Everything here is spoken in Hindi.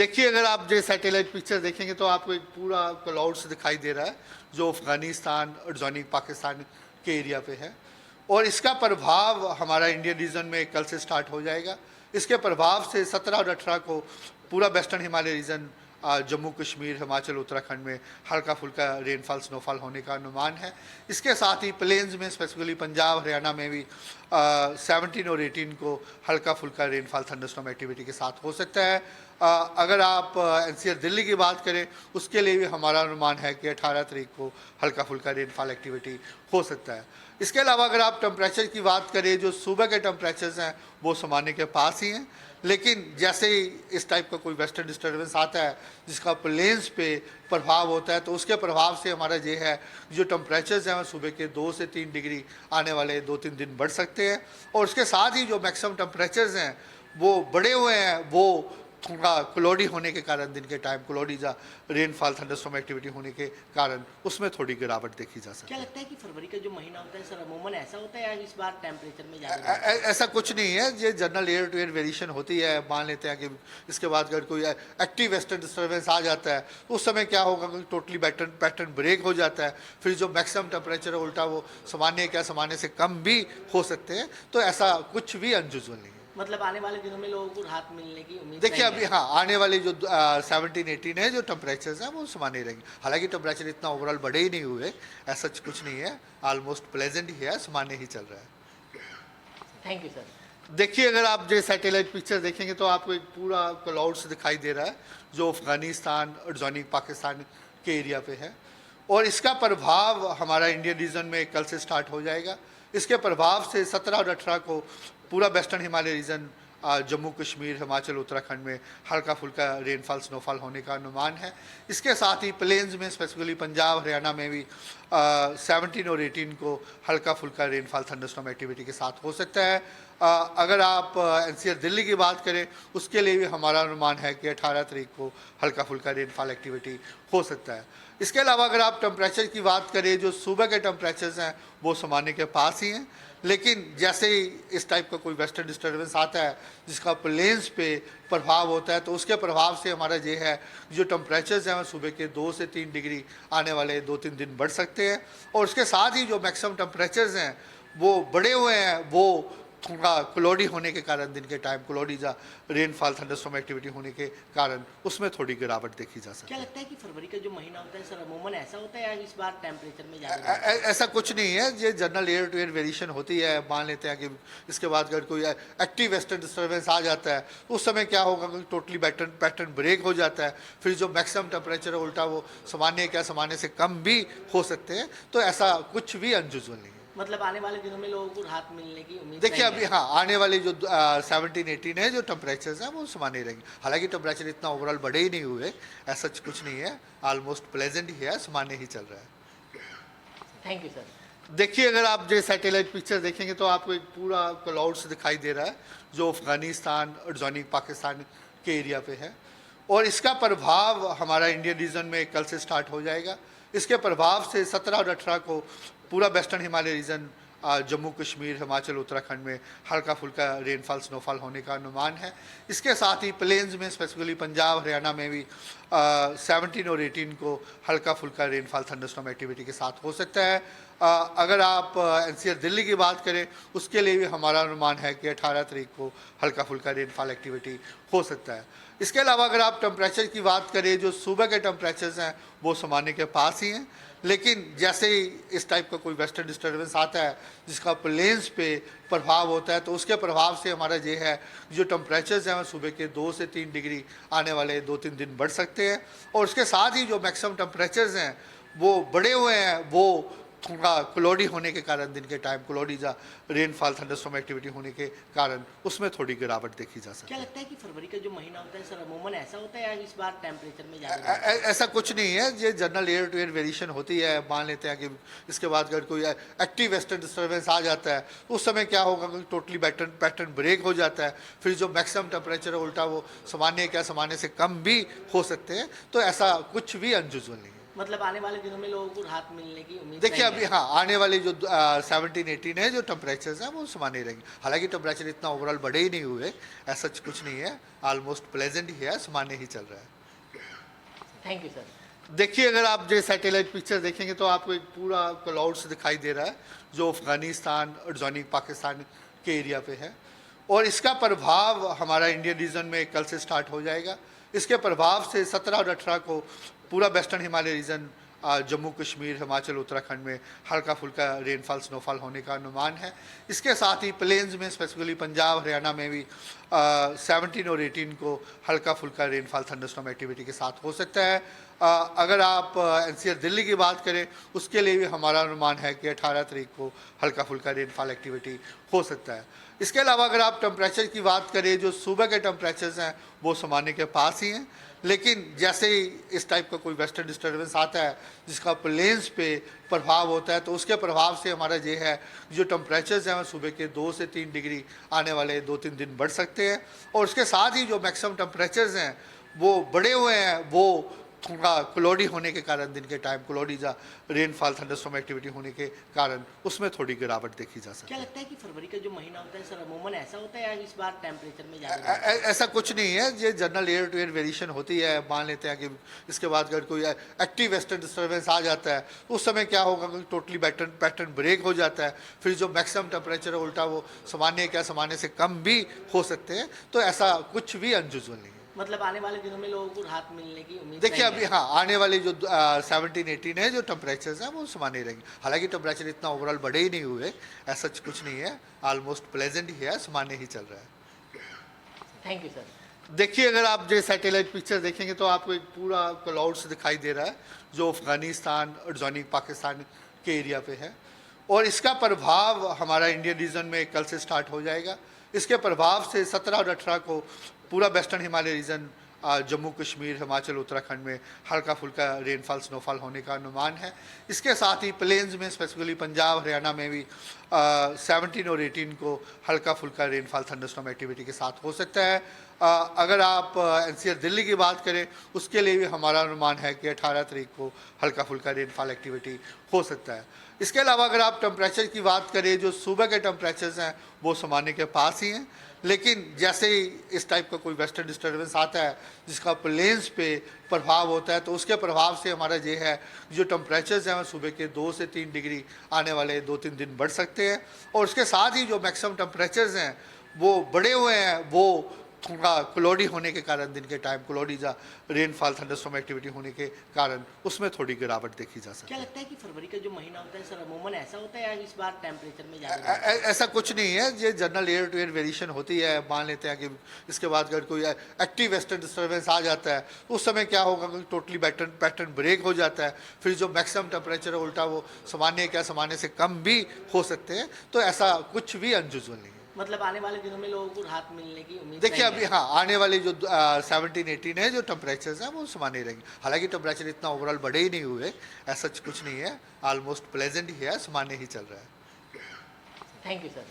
देखिए, अगर आप जो सैटेलाइट पिक्चर देखेंगे तो आपको एक पूरा क्लाउड्स दिखाई दे रहा है जो अफगानिस्तान और जॉनी पाकिस्तान के एरिया पे है। और इसका प्रभाव हमारा इंडियन रीजन में कल से स्टार्ट हो जाएगा। इसके प्रभाव से 17 और 18 को पूरा वेस्टर्न हिमालय रीजन, जम्मू कश्मीर, हिमाचल, उत्तराखंड में हल्का फुल्का रेनफॉल, स्नोफॉल होने का अनुमान है। इसके साथ ही प्लेन्स में, स्पेसिफिकली पंजाब, हरियाणा में भी 17 और 18 को हल्का फुल्का रेनफॉल, थंडरस्टॉर्म एक्टिविटी के साथ हो सकता है। अगर आप एनसीआर दिल्ली की बात करें, उसके लिए भी हमारा अनुमान है कि 18 तारीख को हल्का फुल्का रेनफॉल एक्टिविटी हो सकता है। इसके अलावा अगर आप टेम्परेचर की बात करें, जो सुबह के टेम्परेचर्स हैं वो सामान्य के पास ही हैं, लेकिन जैसे ही इस टाइप का कोई वेस्टर्न डिस्टर्बेंस आता है जिसका प्लेन्स पे प्रभाव होता है, तो उसके प्रभाव से हमारा ये है जो टेम्परेचर्स हैं वो सुबह के 2 से 3 डिग्री आने वाले 2-3 दिन बढ़ सकते हैं। और उसके साथ ही जो मैक्सिमम टेम्परेचर्स हैं वो बढ़े हुए हैं, वो थोड़ा क्लोडी होने के कारण, दिन के टाइम क्लोडी या रेनफॉल, थंडरस्टॉर्म एक्टिविटी होने के कारण उसमें थोड़ी गिरावट देखी जा सकती क्या है। लगता है कि फरवरी का जो महीना होता है सर, अमूमन ऐसा होता है या इस बार टेम्परेचर में ज़्यादा ऐसा कुछ नहीं है, ये general air to air variation होती है। मान लेते हैं कि इसके बाद अगर कोई एक्टिव वेस्टर्न डिस्टर्बेंस आ जाता है तो उस समय क्या होगा कि टोटली पैटर्न ब्रेक हो जाता है। फिर जो मैक्सिमम टेम्परेचर है उल्टा वो सामान्य, क्या सामान्य से कम भी हो सकते हैं। तो ऐसा कुछ भी अनयूजुअल नहीं है। मतलब आने वाले दिनों में लोगों को राहत मिलने की उम्मीद देखिए, नहीं अभी है। हाँ, आने वाले जो 17-18 है, जो टेम्परेचर्स हैं वो सामान्य रहेंगे। हालांकि टेम्परेचर इतना ओवरऑल बढ़े ही नहीं हुए, ऐसा कुछ नहीं है, ऑलमोस्ट प्लेजेंट ही है, सामान्य ही चल रहा है। Thank you sir. देखिए, अगर आप जो सैटेलाइट पिक्चर देखेंगे तो आपको एक पूरा क्लाउड्स दिखाई दे रहा है जो अफगानिस्तान और जॉनी पाकिस्तान के एरिया पे है। और इसका प्रभाव हमारा इंडियन रीजन में कल से स्टार्ट हो जाएगा। इसके प्रभाव से 17 और 18 को पूरा वेस्टर्न हिमालय रीजन, जम्मू कश्मीर, हिमाचल, उत्तराखंड में हल्का फुल्का रेनफॉल, स्नोफॉल होने का अनुमान है। इसके साथ ही प्लेन्स में, स्पेसिफिकली पंजाब, हरियाणा में भी 17 और 18 को हल्का फुल्का रेनफॉल, थंडरस्टॉर्म एक्टिविटी के साथ हो सकता है। अगर आप एनसीआर दिल्ली की बात करें, उसके लिए भी हमारा अनुमान है कि 18 तारीख को हल्का फुल्का रेनफॉल एक्टिविटी हो सकता है। इसके अलावा अगर आप टेम्परेचर की बात करें, जो सुबह के टेम्परेचर्स हैं वो सामान्य के पास ही हैं, लेकिन जैसे ही इस टाइप का कोई वेस्टर्न डिस्टर्बेंस आता है जिसका प्लेन्स पे प्रभाव होता है, तो उसके प्रभाव से हमारा ये है जो टेम्परेचर्स हैं वो सुबह के 2 से 3 डिग्री आने वाले 2-3 दिन बढ़ सकते हैं। और उसके साथ ही जो मैक्सिमम टेम्परेचर्स हैं वो बढ़े हुए हैं, वो थोड़ा क्लोडी होने के कारण, दिन के टाइम क्लोडी या रेनफॉल, थंडरस्टॉर्म एक्टिविटी होने के कारण उसमें थोड़ी गिरावट देखी जा सकती क्या है। लगता है कि फरवरी का जो महीना होता है सर, अमूमन ऐसा होता है या इस बार टेम्परेचर में ज़्यादा ऐसा कुछ नहीं है, ये general air to air variation होती है। मान लेते हैं कि इसके बाद अगर कोई एक्टिव वेस्टर्न डिस्टर्बेंस आ जाता है तो उस समय क्या होगा कि टोटली पैटर्न ब्रेक हो जाता है। फिर जो मैक्सिमम टेम्परेचर है उल्टा वो सामान्य, क्या सामान्य से कम भी हो सकते हैं। तो ऐसा कुछ भी अनयूजुअल नहीं है। मतलब आने वाले दिनों में लोगों को राहत मिलने की उम्मीद देखिए, नहीं अभी है। हाँ, आने वाले जो 17-18 है, जो टेम्परेचर्स हैं वो सामान्य रहेंगे। हालांकि टेम्परेचर इतना ओवरऑल बढ़े ही नहीं हुए, ऐसा कुछ नहीं है, ऑलमोस्ट प्लेजेंट ही है, सामान्य ही चल रहा है। Thank you sir. देखिए, अगर आप जो सैटेलाइट पिक्चर देखेंगे तो आपको एक पूरा क्लाउड्स दिखाई दे रहा है जो अफगानिस्तान और जॉनी पाकिस्तान के एरिया पे है। और इसका प्रभाव हमारा इंडियन रीजन में कल से स्टार्ट हो जाएगा। इसके प्रभाव से 17 और 18 को पूरा वेस्टर्न हिमालय रीजन, जम्मू कश्मीर, हिमाचल, उत्तराखंड में हल्का फुल्का रेनफॉल, स्नोफॉल होने का अनुमान है। इसके साथ ही प्लेन्स में, स्पेसिफिकली पंजाब, हरियाणा में भी 17 और 18 को हल्का फुल्का रेनफॉल, थंडरस्टॉर्म एक्टिविटी के साथ हो सकता है। अगर आप एनसीआर दिल्ली की बात करें, उसके लिए भी हमारा अनुमान है कि 18 तारीख को हल्का फुल्का रेनफॉल एक्टिविटी हो सकता है। इसके अलावा अगर आप टेम्परेचर की बात करें, जो सुबह के टेम्परेचर्स हैं वो सामान्य के पास ही हैं, लेकिन जैसे ही इस टाइप का कोई वेस्टर्न डिस्टर्बेंस आता है जिसका प्लेन्स पे प्रभाव होता है, तो उसके प्रभाव से हमारा ये है जो टेम्परेचर्स हैं वो सुबह के 2 से 3 डिग्री आने वाले 2-3 दिन बढ़ सकते हैं। और उसके साथ ही जो मैक्सिमम टेम्परेचर्स हैं वो बढ़े हुए हैं, वो थोड़ा क्लोडी होने के कारण, दिन के टाइम क्लोडी या रेनफॉल, थंडरस्टॉर्म एक्टिविटी होने के कारण उसमें थोड़ी गिरावट देखी जा सकती क्या है। लगता है कि फरवरी का जो महीना होता है सर, अमूमन ऐसा होता है या इस बार टेम्परेचर में ज़्यादा ऐसा कुछ नहीं है, ये general air to air variation होती है। मान लेते हैं कि इसके बाद अगर कोई एक्टिव वेस्टर्न डिस्टर्बेंस आ जाता है तो उस समय क्या होगा कि टोटली पैटर्न ब्रेक हो जाता है। फिर जो मैक्सिमम टेम्परेचर है उल्टा वो सामान्य, क्या सामान्य से कम भी हो सकते हैं। तो ऐसा कुछ भी अनयूजुअल नहीं है। मतलब आने वाले दिनों में लोगों को राहत मिलने की उम्मीद देखिए नहीं अभी है। हाँ आने वाली जो 17-18 है जो टेम्परेचर्स हैं वो सामान्य रहेंगे। हालांकि टेम्परेचर इतना ओवरऑल बढ़े ही नहीं हुए, ऐसा कुछ नहीं है, ऑलमोस्ट प्लेजेंट ही है, सामान्य ही चल रहा है। Thank you sir. देखिए अगर आप जो सैटेलाइट पिक्चर देखेंगे तो आपको एक पूरा क्लाउड्स दिखाई दे रहा है जो अफगानिस्तान और जॉनिक पाकिस्तान के एरिया पे है, और इसका प्रभाव हमारा इंडियन रीजन में कल से स्टार्ट हो जाएगा। इसके प्रभाव से 17 और 18 को पूरा वेस्टर्न हिमालय रीजन, जम्मू कश्मीर, हिमाचल, उत्तराखंड में हल्का फुल्का रेनफॉल, स्नोफॉल होने का अनुमान है। इसके साथ ही प्लेन्स में स्पेसिफिकली पंजाब, हरियाणा में भी 17 और 18 को हल्का फुल्का रेनफॉल थंडरस्टॉर्म एक्टिविटी के साथ हो सकता है। अगर आप एनसीआर दिल्ली की बात करें उसके लिए भी हमारा अनुमान है कि 18 तारीख को हल्का फुल्का रेनफॉल एक्टिविटी हो सकता है। इसके अलावा अगर आप टेम्परेचर की बात करें, जो सुबह के टेम्परेचर्स हैं वो सामान्य के पास ही हैं, लेकिन जैसे ही इस टाइप का कोई वेस्टर्न डिस्टर्बेंस आता है जिसका प्लेन्स पे प्रभाव होता है तो उसके प्रभाव से हमारा ये है जो टेम्परेचर्स हैं वो सुबह के 2 से 3 डिग्री आने वाले 2-3 दिन बढ़ सकते हैं। और उसके साथ ही जो मैक्सिमम टेम्परेचर्स हैं वो बढ़े हुए हैं, वो थोड़ा क्लोडी होने के कारण, दिन के टाइम क्लोडी या रेनफॉल थंडरस्टॉर्म एक्टिविटी होने के कारण उसमें थोड़ी गिरावट देखी जा सकती क्या है। लगता है कि फरवरी का जो महीना होता है सर अमूमन ऐसा होता है या इस बार टेम्परेचर में ज़्यादा ऐसा कुछ नहीं है, ये general air to air variation होती है। मान लेते हैं कि इसके बाद अगर कोई एक्टिव वेस्टर्न डिस्टर्बेंस आ जाता है उस समय क्या होगा कि टोटली पैटर्न ब्रेक हो जाता है, फिर जो मैक्सिमम टेम्परेचर है उल्टा वो सामान्य, क्या सामान्य से कम भी हो सकते हैं। तो ऐसा कुछ भी अनयूजुअल नहीं है। मतलब आने वाले दिनों में लोगों को राहत मिलने की उम्मीद देखिए नहीं अभी है। हाँ आने वाली जो 17-18 है जो टेम्परेचर्स हैं वो सामान्य रहेंगे। हालांकि टेम्परेचर इतना ओवरऑल बढ़े ही नहीं हुए, ऐसा कुछ नहीं है, ऑलमोस्ट प्लेजेंट ही है, सामान्य ही चल रहा है। Thank you sir. देखिए अगर आप जो सैटेलाइट पिक्चर देखेंगे तो आपको एक पूरा क्लाउड्स दिखाई दे रहा है जो अफगानिस्तान और जॉनिक पाकिस्तान के एरिया पे है, और इसका प्रभाव हमारा इंडियन रीजन में कल से स्टार्ट हो जाएगा। इसके प्रभाव से 17 और 18 को पूरा वेस्टर्न हिमालय रीजन, जम्मू कश्मीर, हिमाचल, उत्तराखंड में हल्का फुल्का रेनफॉल, स्नोफॉल होने का अनुमान है। इसके साथ ही प्लेन्स में स्पेसिफिकली पंजाब, हरियाणा में भी 17 और 18 को हल्का फुल्का रेनफॉल थंडरस्टॉर्म एक्टिविटी के साथ हो सकता है। अगर आप एनसीआर दिल्ली की बात करें उसके लिए भी हमारा अनुमान है कि 18 तारीख को हल्का फुल्का रेनफॉल एक्टिविटी हो सकता है। इसके अलावा अगर आप टेम्परेचर की बात करें, जो सुबह के टेम्परेचर्स हैं वो सामान्य के पास ही हैं, लेकिन जैसे ही इस टाइप का कोई वेस्टर्न डिस्टर्बेंस आता है जिसका प्लेन्स पे प्रभाव होता है तो उसके प्रभाव से हमारा ये है जो टेम्परेचर्स हैं वो सुबह के 2 से 3 डिग्री आने वाले 2-3 दिन बढ़ सकते हैं। और उसके साथ ही जो मैक्सिमम टेम्परेचर्स हैं वो बढ़े हुए हैं, वो थोड़ा क्लोडी होने के कारण, दिन के टाइम क्लोडी या रेनफॉल थंडरस्टॉर्म एक्टिविटी होने के कारण उसमें थोड़ी गिरावट देखी जा सकती क्या है। लगता है कि फरवरी का जो महीना होता है सर अमूमन ऐसा होता है या इस बार टेम्परेचर में ज़्यादा ऐसा कुछ नहीं है, ये general air to air variation होती है। मान लेते हैं कि इसके बाद अगर कोई एक्टिव वेस्टर्न डिस्टर्बेंस आ जाता है उस समय क्या होगा कि टोटली पैटर्न ब्रेक हो जाता है, फिर जो मैक्सिमम टेम्परेचर है उल्टा वो सामान्य, क्या सामान्य से कम भी हो सकते हैं। तो ऐसा कुछ भी अनयूजुअल नहीं है। मतलब आने वाले दिनों में लोगों को राहत मिलने की उम्मीद देखिए नहीं अभी है। हाँ आने वाली जो 17-18 है जो टेम्परेचर्स हैं वो सामान्य रहेंगे। हालांकि टेम्परेचर इतना ओवरऑल बढ़े ही नहीं हुए, ऐसा कुछ नहीं है, ऑलमोस्ट प्लेजेंट ही है, सामान्य ही चल रहा है। Thank you sir.